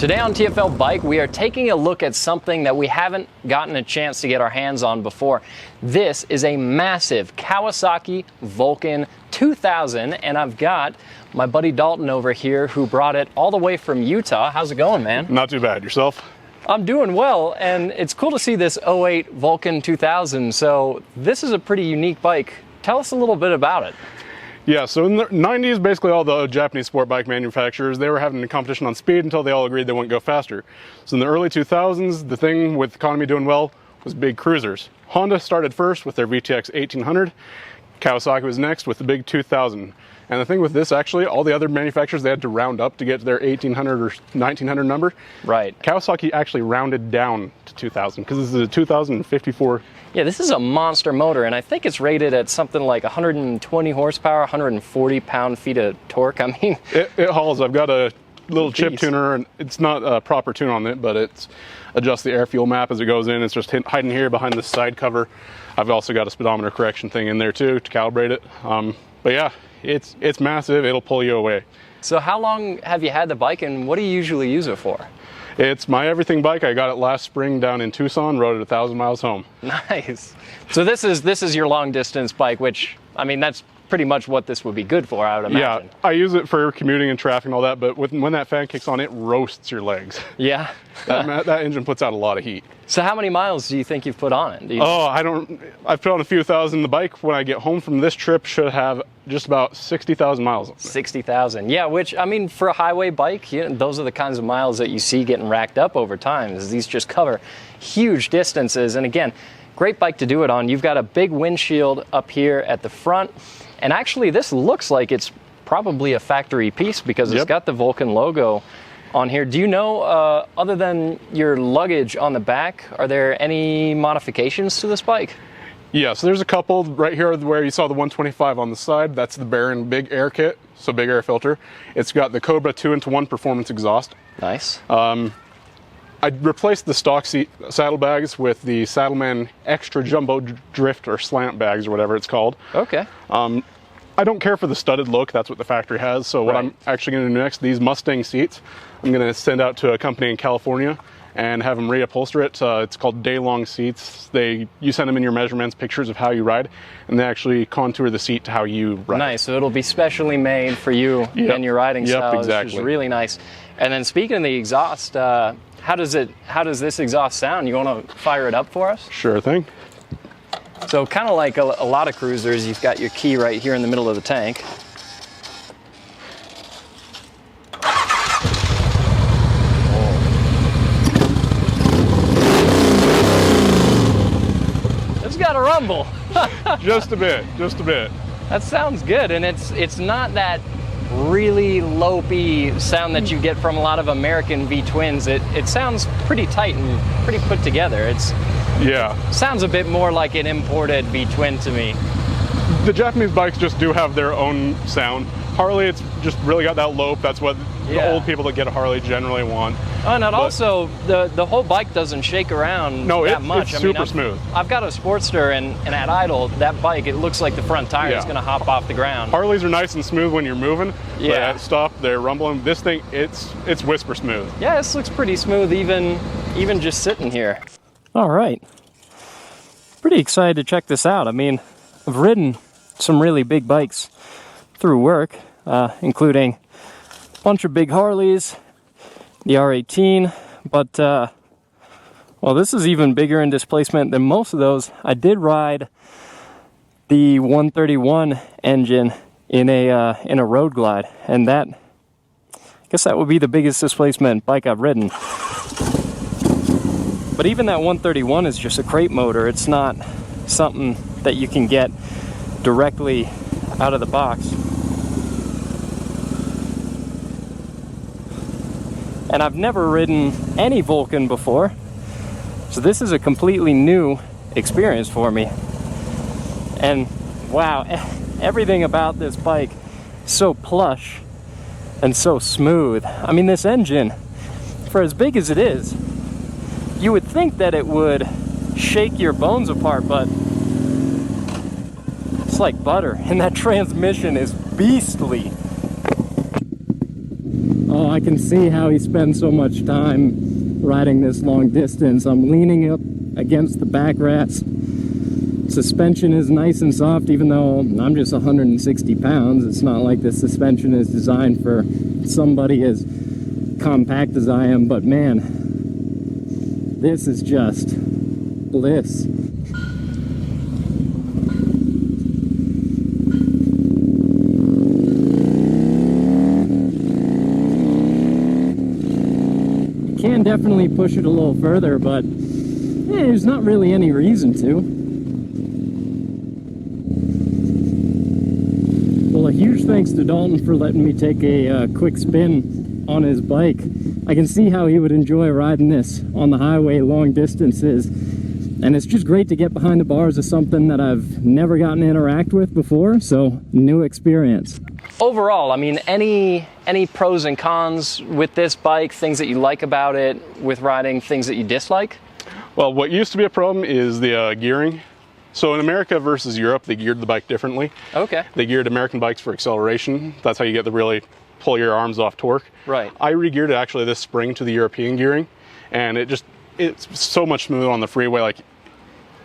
Today on TFL Bike, we are taking a look at something that we haven't gotten a chance to get our hands on before. This is a massive Kawasaki Vulcan 2000, and I've got my buddy Dalton over here who brought it all the way from Utah. How's it going, man? Not too bad. Yourself? I'm doing well, and it's cool to see this 08 Vulcan 2000. So this is a pretty unique bike. Tell us a little bit about it. Yeah, so in the 90s, basically all the Japanese sport bike manufacturers, they were having a competition on speed until they all agreed they wouldn't go faster. So in the early 2000s, the thing with the economy doing well was big cruisers. Honda started first with their VTX 1800. Kawasaki was next with the big 2000. And the thing with this, actually, all the other manufacturers, they had to round up to get to their 1800 or 1900 number. Right. Kawasaki actually rounded down to 2000 because this is a 2054. Yeah, this is a monster motor, and I think it's rated at something like 120 horsepower, 140 pound-feet of torque. I mean, it hauls. I've got a little chip tuner, and it's not a proper tune on it, but it's adjusts the air fuel map as it goes in. It's just hiding here behind the side cover. I've also got a speedometer correction thing in there too to calibrate it. But yeah, it's massive. It'll pull you away. So how long have you had the bike, and what do you usually use it for? It's my everything bike. I got it last spring down in Tucson, rode it 1,000 miles home. Nice. So this is your long distance bike, which, I mean, that's pretty much what this would be good for, I would imagine. Yeah, I use it for commuting and traffic and all that, but when that fan kicks on, it roasts your legs. Yeah. that engine puts out a lot of heat. So how many miles do you think you've put on it? I've put on a few thousand. The bike, when I get home from this trip, should have just about 60,000 miles. 60,000, yeah, which, I mean, for a highway bike, those are the kinds of miles that you see getting racked up over time, as these just cover huge distances. And again, great bike to do it on. You've got a big windshield up here at the front. And actually, this looks like it's probably a factory piece because it's got the Vulcan logo on here. Do you know, other than your luggage on the back, are there any modifications to this bike? Yeah, so there's a couple right here where you saw the 125 on the side. That's the Baron Big Air Kit, so big air filter. It's got the Cobra 2-into-1 performance exhaust. Nice. I replaced the stock saddlebags with the Saddleman Extra Jumbo Drift or Slant bags or whatever it's called. Okay. I don't care for the studded look. That's what the factory has. So what I'm actually going to do next, these Mustang seats, I'm going to send out to a company in California and have them reupholster it. It's called Day-Long seats. You send them in your measurements, pictures of how you ride, and they actually contour the seat to how you ride. Nice. So it'll be specially made for you and your riding style, exactly. Which is really nice. And then speaking of the exhaust, how does this exhaust sound? You want to fire it up for us? Sure thing. So kind of like a lot of cruisers, you've got your key right here in the middle of the tank. It's got a rumble. Just a bit. That sounds good, and it's not that really lopey sound that you get from a lot of American V-twins. It sounds pretty tight and pretty put together. Sounds a bit more like an imported V-twin to me. The Japanese bikes just do have their own sound. Harley, it's just really got that lope. That's what the old people that get a Harley generally want. Oh, and also the whole bike doesn't shake around that much. It's super smooth. I've got a Sportster, and at idle, that bike, it looks like the front tire is going to hop off the ground. Harleys are nice and smooth when you're moving, but at stop, they're rumbling. This thing, it's whisper smooth. Yeah, this looks pretty smooth, even just sitting here. All right. Pretty excited to check this out. I mean, I've ridden some really big bikes through work, including a bunch of big Harleys, the R18, but well, this is even bigger in displacement than most of those. I did ride the 131 engine in a Road Glide, and I guess that would be the biggest displacement bike I've ridden. But even that 131 is just a crate motor. It's not something that you can get directly out of the box. And I've never ridden any Vulcan before, so this is a completely new experience for me. And wow, everything about this bike is so plush and so smooth. I mean, this engine, for as big as it is, you would think that it would shake your bones apart, but it's like butter, and that transmission is beastly. Oh, I can see how he spends so much time riding this long distance. I'm leaning up against the backrest. Suspension is nice and soft, even though I'm just 160 pounds. It's not like this suspension is designed for somebody as compact as I am, but man, this is just bliss. Can definitely push it a little further, but there's not really any reason to. Well, a huge thanks to Dalton for letting me take a quick spin on his bike. I can see how he would enjoy riding this on the highway long distances, and it's just great to get behind the bars of something that I've never gotten to interact with before, so new experience. Overall, I mean, any pros and cons with this bike, things that you like about it with riding, things that you dislike? Well, what used to be a problem is the gearing. So in America versus Europe, they geared the bike differently. Okay. They geared American bikes for acceleration. That's how you get the really pull your arms off torque. Right. I re-geared it actually this spring to the European gearing, and it's so much smoother on the freeway. Like,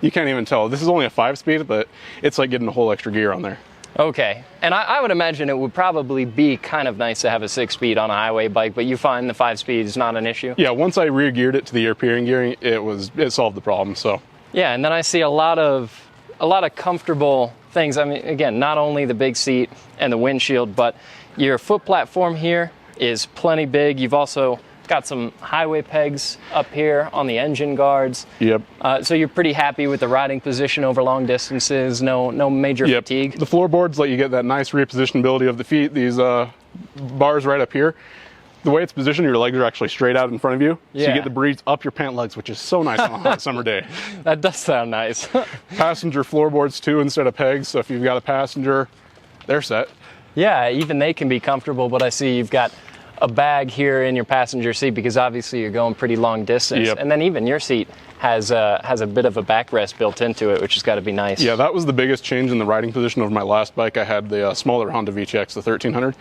you can't even tell. This is only a 5-speed, but it's like getting a whole extra gear on there. Okay, and I would imagine it would probably be kind of nice to have a 6-speed on a highway bike, but you find the 5-speed is not an issue? Yeah, once I re-geared it to the European gearing, it solved the problem, so. Yeah, and then I see a lot of comfortable things. I mean, again, not only the big seat and the windshield, but your foot platform here is plenty big. You've also got some highway pegs up here on the engine guards. Yep. So you're pretty happy with the riding position over long distances, no major fatigue? The floorboards let you get that nice repositionability of the feet. These bars right up here, the way it's positioned, your legs are actually straight out in front of you. Yeah. So you get the breeze up your pant legs, which is so nice on a hot summer day. That does sound nice. Passenger floorboards too instead of pegs, so if you've got a passenger, they're set. Yeah, even they can be comfortable, but I see you've got a bag here in your passenger seat because obviously you're going pretty long distance. Yep. And then even your seat has a bit of a backrest built into it, which has got to be nice. Yeah, that was the biggest change in the riding position over my last bike. I had the smaller Honda VTX, the 1300,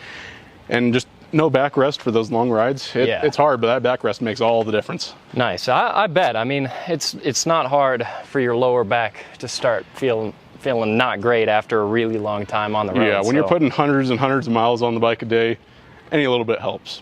and just no backrest for those long rides. It's hard, but that backrest makes all the difference. Nice. I bet. I mean, it's not hard for your lower back to start feeling not great after a really long time on the road. Yeah, when you're putting hundreds and hundreds of miles on the bike a day, any little bit helps.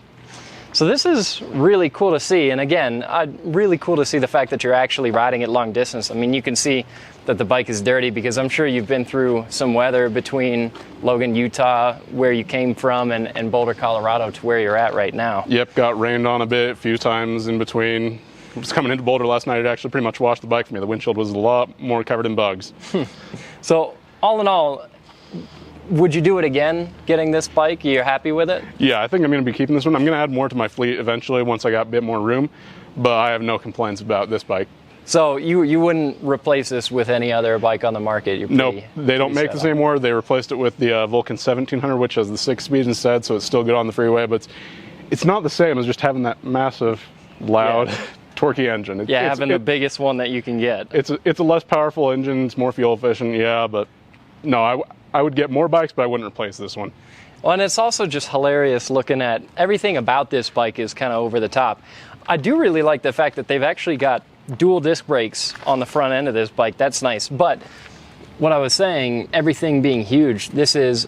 So this is really cool to see, and again, really cool to see the fact that you're actually riding it long distance. I mean, you can see that the bike is dirty because I'm sure you've been through some weather between Logan, Utah, where you came from, and Boulder, Colorado to where you're at right now. Yep, got rained on a bit, a few times in between. I was coming into Boulder last night, it actually pretty much washed the bike for me. The windshield was a lot more covered in bugs. So all in all, would you do it again, getting this bike? You're happy with it? Yeah, I think I'm going to be keeping this one. I'm going to add more to my fleet eventually once I got a bit more room, but I have no complaints about this bike. So you wouldn't replace this with any other bike on the market? Nope, they don't make this anymore. They replaced it with the Vulcan 1700, which has the 6-speed instead, so it's still good on the freeway, but it's not the same as just having that massive, loud, torquey engine. Having the biggest one that you can get. It's a less powerful engine, it's more fuel efficient, yeah, but no, I would get more bikes, but I wouldn't replace this one. Well, and it's also just hilarious looking at everything about this bike is kind of over the top. I do really like the fact that they've actually got dual disc brakes on the front end of this bike. That's nice. But what I was saying, everything being huge, this is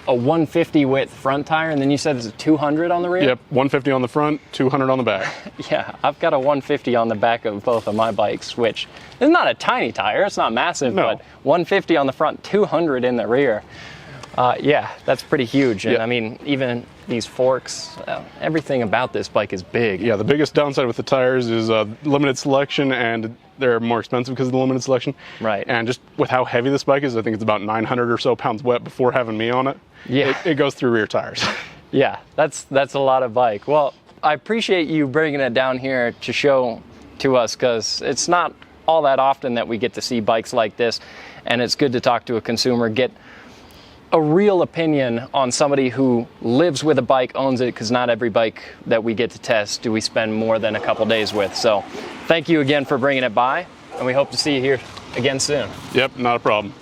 a 150 width front tire, and then you said it's a 200 on the rear? Yep, 150 on the front, 200 on the back. Yeah, I've got a 150 on the back of both of my bikes, which is not a tiny tire, it's not massive, but 150 on the front, 200 in the rear. Yeah, that's pretty huge. And I mean, even these forks, everything about this bike is big. Yeah, the biggest downside with the tires is limited selection, and they're more expensive because of the limited selection. Right. And just with how heavy this bike is, I think it's about 900 or so pounds wet before having me on it. Yeah. It goes through rear tires. Yeah, that's a lot of bike. Well, I appreciate you bringing it down here to show to us, because it's not all that often that we get to see bikes like this, and it's good to talk to a consumer, get a real opinion on somebody who lives with a bike, owns it, because not every bike that we get to test do we spend more than a couple days with. So thank you again for bringing it by, and we hope to see you here again soon. Yep, not a problem.